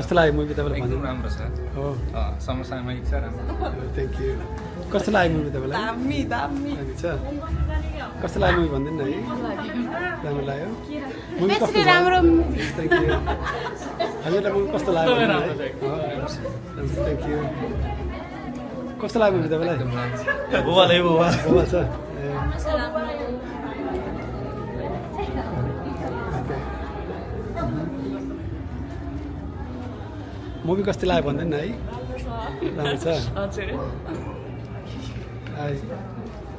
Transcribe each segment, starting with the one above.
कस्तो लाग्यो मुभी तपाईँलाई एकदम भन्नु राम्रो छ हो समसामयिक छ राम्रो थ्याङ्क यू कस्तो लाग्यो मुभी तपाईँलाई दामी दामी दामी छ कस्तो लाग्यो मुभी भन्दैन है राम्रो लाग्यो मुभी कस्तो राम्रो थ्याङ्क यू हजुरलाई मुभी कस्तो लाग्यो थ्याङ्क यू कस्तो लाग्यो मुभी तपाईँलाई बुबाले बुबा बोल छ मुभी कस्तो लाग्यो भन्दैन है राम्रो छ हजुर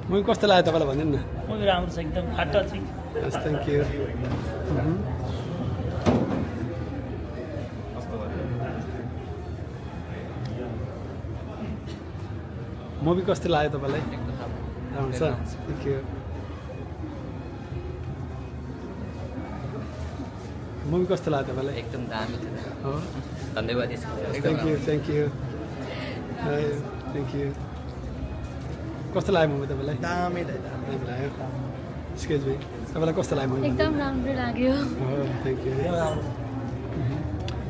मुभी कस्तो लाग्यो तपाईँलाई भन्दैन न मुभी राम्रो छ एकदम फाटा छ हस् थ्याङ्क यू मुभी कस्तो लाग्यो तपाईँलाई राम्रो छ थ्याङ्क यू मुभी कस्तो लाग्यो तपाईँलाई एकदम दामी थियो हो धन्यवाद thank you thank you thank you कस्तो लाग्यो मुभी तपाईँलाई दामी राम्रो लाग्यो स्केच भाइ तपाईँलाई कस्तो लाग्यो मुभी एकदम राम्रो लाग्यो हो थ्याङ्क यू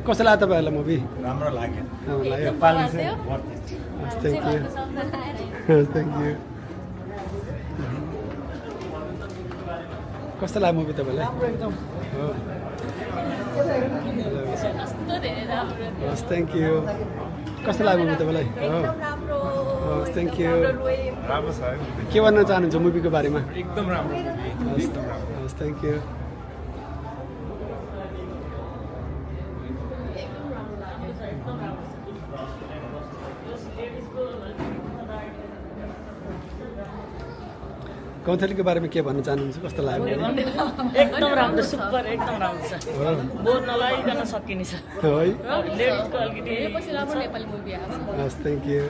कस्तो लाग्यो तपाईँहरूलाई मुभी राम्रो लाग्यो राम्रो लाग्यो थ्याङ्क यू थ्याङ्क यू कस्तो लाग्यो मुभी तपाईँलाई एकदम हो कस्तो धेरै राम्रो हस् थ्याङ्क यू कस्तो लाग्यो मुभी तपाईँलाई हो हस् थ्याङ्क यू राम्रो छ के भन्न चाहनुहुन्छ मुभीको बारेमा एकदम राम्रो मुभी एकदम राम्रो हस् थ्याङ्क यू कौथलीको बारेमा के भन्न चाहनुहुन्छ कस्तो लाग्यो एकदम राम्रो सुपर एकदम राम्रो छ हो बोर नलागिकन सकिने छ है लेडिजको अलिकति पछि राम्रो नेपाली मुभी आएको छ हस् थ्याङ्क यू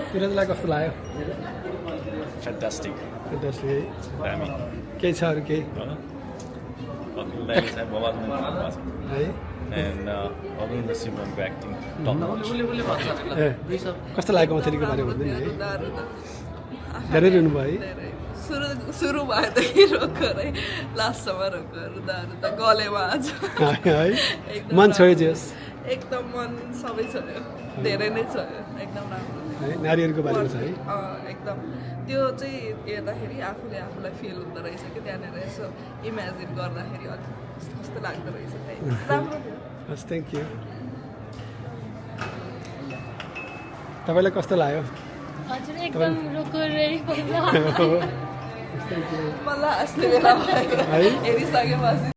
फिरोजलाई कस्तो लाग्यो फ्यान्टास्टिक इन्ट्रेस्टिङ है दामी केही छ अरू केही है and Arvind Simran's acting top notch. ए कस्तो लाग्यो कौथलीको बारेमा भन्दैन है धेरै रुनुभयो है सुरु भएदेखि रोक्यो लास्टसम्म रोक्यो रुदा रुदा गलेमा आज है मन छोयो जस एकदम मन सबै छोयो धेरै नै छोयो एकदम राम्रो है नारीहरूको बारेमा छ है एकदम त्यो चाहिँ हेर्दाखेरि आफूले आफूलाई फिल हुँदो रहेछ कि त्यहाँनिर यसो इमेजिन गर्दाखेरि अलिक कस्तो कस्तो लाग्दो रहेछ राम्रो थियो हस् थ्याङ्क यू तपाईँलाई कस्तो लाग्यो हजुर एकदम रोको रे थ्याङ्क यू मलाई अस्ति बेला भयो हेरिसकेपछि